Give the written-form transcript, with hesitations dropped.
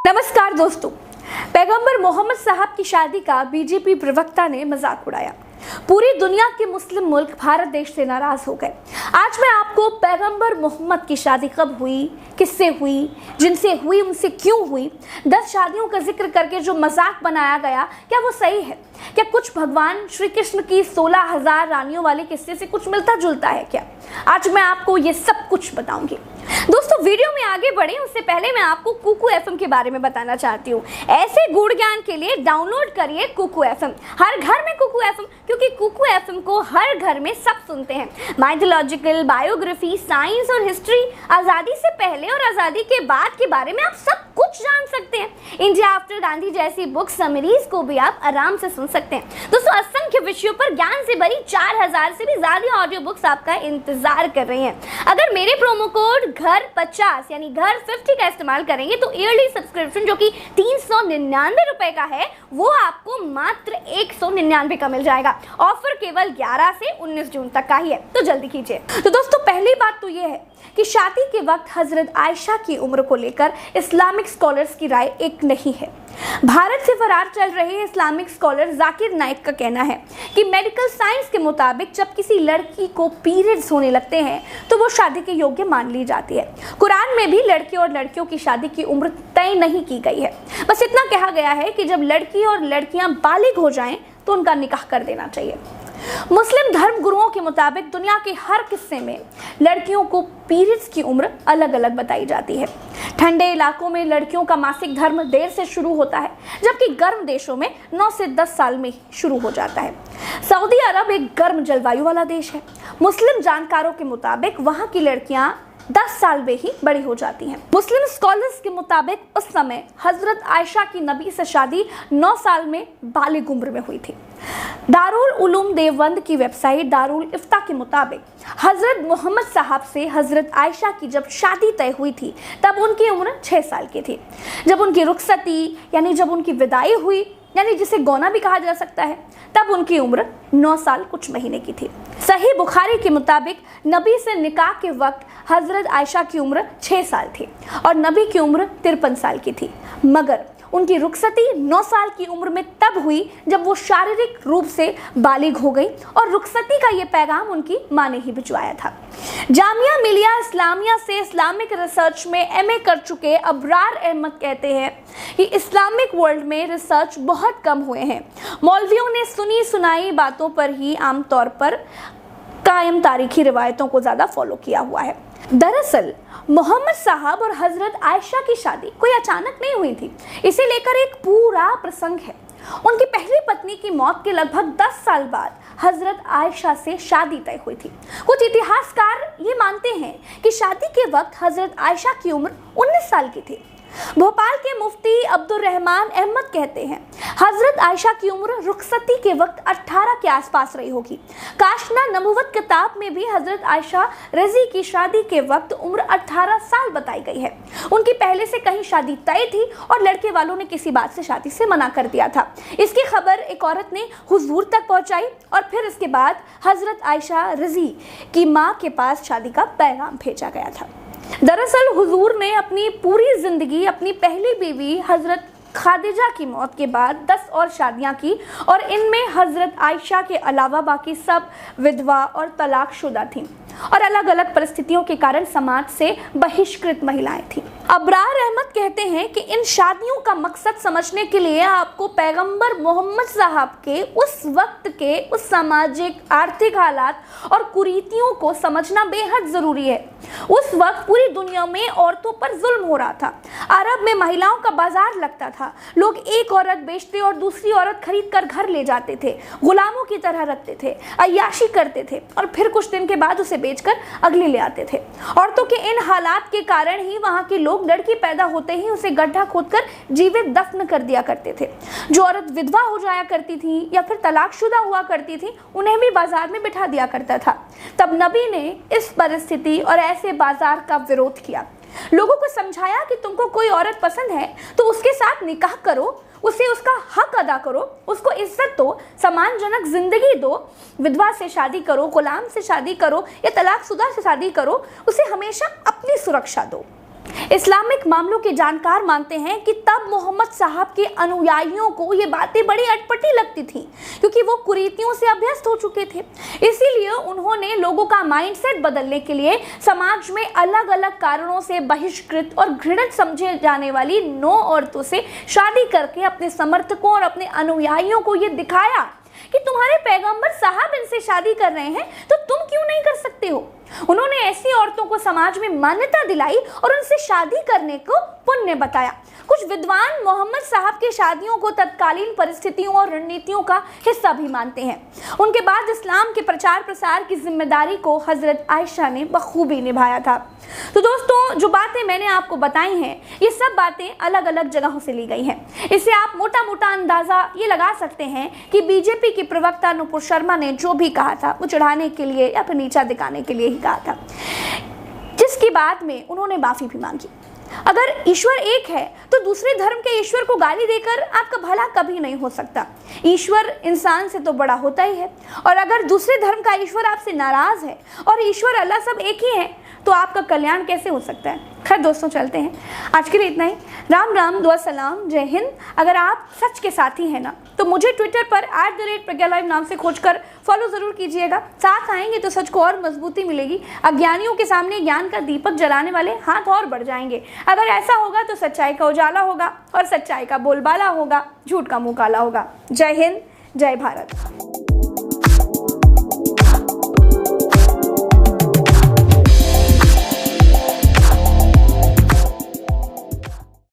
नमस्कार दोस्तों, पैगंबर मोहम्मद साहब की शादी का बीजेपी प्रवक्ता ने मजाक उड़ाया। पूरी दुनिया के मुस्लिम मुल्क भारत देश से नाराज हो गए। आज मैं आपको पैगंबर मोहम्मद की शादी कब हुई, किससे हुई, जिनसे हुई उनसे क्यों हुई, 10 शादियों का जिक्र करके जो मजाक बनाया गया, क्या वो सही है? क्या कुछ भगवान श्री कृष्ण की 16,000 रानियों वाले किस्से से कुछ मिलता जुलता है क्या? आज मैं आपको ये सब कुछ बताऊंगी। दोस्तों, वीडियो में आगे बढ़े उससे पहले मैं आपको कुकू एफएम के बारे में बताना चाहती हूँ। ऐसे गुड़ ज्ञान के लिए डाउनलोड करिए कुकू एफएम। हर घर में कुकू एफएम, क्योंकि कुकू एफएम को हर घर में सब सुनते हैं। माइथोलॉजिकल, बायोग्राफी, साइंस और हिस्ट्री, आज़ादी से पहले और आज़ादी के बाद के बारे में आप सब कुछ जान सकते हैं। इंडिया आफ्टर गांधी जैसी बुक समरीज को भी आप आराम से सुन सकते हैं। दोस्तों, असंख्य विषयों पर ज्ञान से भरी 4000 से भी ज्यादा ऑडियो बुक्स आपका इंतजार कर रही हैं। अगर मेरे प्रोमो कोड घर 50 यानी घर 50 का इस्तेमाल करेंगे तो ईयरली सब्सक्रिप्शन जो कि 399 रुपए का है वो आपको मात्र 199 का मिल जाएगा। ऑफर केवल 11 से 19 जून तक का ही है, तो जल्दी कीजिए। तो दोस्तों, पहली बात तो ये है कि शादी के वक्त हजरत आयशा की उम्र को लेकर इस्लामिक स्कॉलर्स की राय एक नहीं है। भारत से फरार चल रहे इस्लामिक स्कॉलर जाकिर नाइक का कहना है कि मेडिकल साइंस के मुताबिक जब किसी लड़की को पीरियड्स होने लगते हैं तो वो शादी के योग्य मान ली जाती है। कुरान में भी लड़के और लड़कियों की शादी की उम्र तय नहीं की गई है। बस इतना कहा गया है कि जब लड़की और लड़कियां बालिग हो जाएं तो उनका निकाह कर देना चाहिए। मुस्लिम धर्म गुरुओं के मुताबिक दुनिया के हर किस्से में लड़कियों को पीरियड्स की उम्र अलग अलग बताई जाती है। ठंडे इलाकों में लड़कियों का मासिक धर्म देर से शुरू होता है, जबकि गर्म देशों में 9 से 10 साल में शुरू हो जाता है। सऊदी अरब एक गर्म जलवायु वाला देश है। मुस्लिम जानकारों के मुताबिक वहां की लड़कियां 10 साल में ही बड़ी हो जाती हैं। मुस्लिम स्कॉलर्स के मुताबिक उस समय हजरत आयशा की नबी से शादी 9 साल में बालिग उम्र में हुई थी। दारुल उलूम देवबंद की वेबसाइट दारुल इफ्ता के मुताबिक हजरत मोहम्मद साहब से हजरत आयशा की जब शादी तय हुई थी तब उनकी उम्र 6 साल की थी। जब उनकी रुखसती यानी जब उनकी विदाई हुई, यानी जिसे गौना भी कहा जा सकता है, तब उनकी उम्र 9 साल कुछ महीने की थी। सही बुखारी के मुताबिक नबी से निकाह के वक्त हजरत आयशा की उम्र 6 साल थी और नबी की उम्र 53 साल की थी, मगर उनकी रुखसती 9 साल की उम्र में तब हुई जब वो शारीरिक रूप से बालिग हो गई और रुखसती का ये पैगाम उनकी माँ ने ही भिजवाया था। जामिया मिलिया इस्लामिया से इस्लामिक रिसर्च में एमए कर चुके अबरार अहमद कहते हैं कि इस्लामिक वर्ल्ड में रिसर्च बहुत कम हुए हैं। मौलवियों ने सुनी सुनाई बातों पर ही आमतौर पर कायम तारीखी रिवायतों को ज़्यादा फॉलो किया हुआ है। दरअसल मोहम्मद साहब और हजरत आयशा की शादी कोई अचानक नहीं हुई थी। इसे लेकर एक पूरा प्रसंग है। उनकी पहली पत्नी की मौत के लगभग 10 साल बाद हजरत आयशा से शादी तय हुई थी। कुछ इतिहासकार ये मानते हैं कि शादी के वक्त हजरत आयशा की उम्र 19 साल की थी। भोपाल के मुफ्ती अब्दुल रहमान अहमद कहते हैं हजरत आयशा की उम्र रुखसती के वक्त 18 के आसपास रही होगी। काशना नबुवत किताब में भी हजरत आयशा रजी की शादी के वक्त उम्र 18 साल बताई गई है। उनकी पहले से कहीं शादी तय थी और लड़के वालों ने किसी बात से शादी से मना कर दिया था। इसकी खबर एक औरत ने हुजूर तक पहुंचाई और फिर इसके बाद हजरत आयशा रजी की माँ के पास शादी का पैगाम भेजा गया था। दरअसल हुजूर ने अपनी पूरी जिंदगी अपनी पहली बीवी हजरत खादिजा की मौत के बाद 10 और शादियां की और इनमें हजरत आयशा के अलावा बाकी सब विधवा और तलाकशुदा थीं और अलग अलग परिस्थितियों के कारण समाज से बहिष्कृत महिलाएं थीं। अबरार अहमद कहते हैं कि इन शादियों का मकसद समझने के लिए आपको पैगंबर मोहम्मद साहब के उस वक्त के उस सामाजिक आर्थिक हालात और कुरीतियों को समझना बेहद जरूरी है। उस वक्त पूरी दुनिया में औरतों पर जुल्म हो रहा था। अरब में महिलाओं का बाजार लगता था। लोग एक औरत बेचते और दूसरी औरत खरीद कर घर ले जाते थे, गुलामों की तरह रखते थे, अय्याशी करते थे और फिर कुछ दिन के बाद उसे बेचकर अगली ले आते थे। औरतों के इन हालात के कारण ही वहां के लोग लड़की पैदा होते ही उसे गड्ढा खोदकर जीवित दफन कर दिया करते थे। जो औरत विधवा हो जाया करती थी या फिर तलाकशुदा हुआ करती थी उन्हें भी बाजार में बिठा दिया करता था। तब नबी ने इस परिस्थिति और ऐसे बाजार का विरोध किया। लोगों को समझाया कि तुमको कोई औरत पसंद है तो उसके साथ निकाह करो, उसे उसका हक अदा करो, उसको इज्जत दो, सम्मानजनक जिंदगी दो। विधवा से शादी करो, गुलाम से शादी करो या तलाकशुदा से शादी करो, उसे हमेशा अपनी सुरक्षा दो। इस्लामिक मामलों के जानकार मानते हैं कि तब मोहम्मद साहब के अनुयायियों को ये बातें बड़ी अटपटी लगती थी, क्योंकि वो कुरीतियों से अभ्यस्त हो चुके थे। इसीलिए उन्होंने लोगों का माइंडसेट बदलने के लिए समाज में अलग अलग कारणों से बहिष्कृत और घृणित समझे जाने वाली 9 औरतों से शादी करके अपने समर्थकों और अपने अनुयायियों को ये दिखाया कि तुम्हारे पैगंबर साहब इनसे शादी कर रहे हैं तो तुम क्यों नहीं कर सकते हो। उन्होंने ऐसी औरतों को समाज में मान्यता दिलाई और उनसे शादी करने को पुण्य बताया। कुछ विद्वान मोहम्मद साहब की शादियों को तत्कालीन परिस्थितियों और रणनीतियों का हिस्सा भी मानते हैं। उनके बाद इस्लाम के प्रचार प्रसार की जिम्मेदारी को हजरत आयशा ने बखूबी निभाया था। तो दोस्तों, जो बातें मैंने आपको बताई हैं, ये सब बातें अलग अलग जगहों से ली गई हैं। इससे आप मोटा मोटा अंदाजा ये लगा सकते हैं कि बीजेपी की प्रवक्ता नुपुर शर्मा ने जो भी कहा था वो चढ़ाने के लिए या फिर नीचा दिखाने के लिए ही कहा था, जिसकी बात में उन्होंने माफी भी मांगी। अगर ईश्वर एक है तो दूसरे धर्म के ईश्वर को गाली देकर आपका भला कभी नहीं हो सकता। ईश्वर इंसान से तो बड़ा होता ही है, और अगर दूसरे धर्म का ईश्वर आपसे नाराज है और ईश्वर अल्लाह सब एक ही है तो आपका कल्याण कैसे हो सकता है। खैर दोस्तों, चलते हैं, आज के लिए इतना ही। राम राम, दुआ सलाम, जय हिंद। अगर आप सच के साथी हैं ना तो मुझे ट्विटर पर @प्रज्ञा नाम से खोजकर फॉलो जरूर कीजिएगा। साथ आएंगे तो सच को और मजबूती मिलेगी। अज्ञानियों के सामने ज्ञान का दीपक जलाने वाले हाथ और बढ़ जाएंगे। अगर ऐसा होगा तो सच्चाई का उजाला होगा और सच्चाई का बोलबाला होगा, झूठ का मुंह काला होगा। जय हिंद, जय भारत।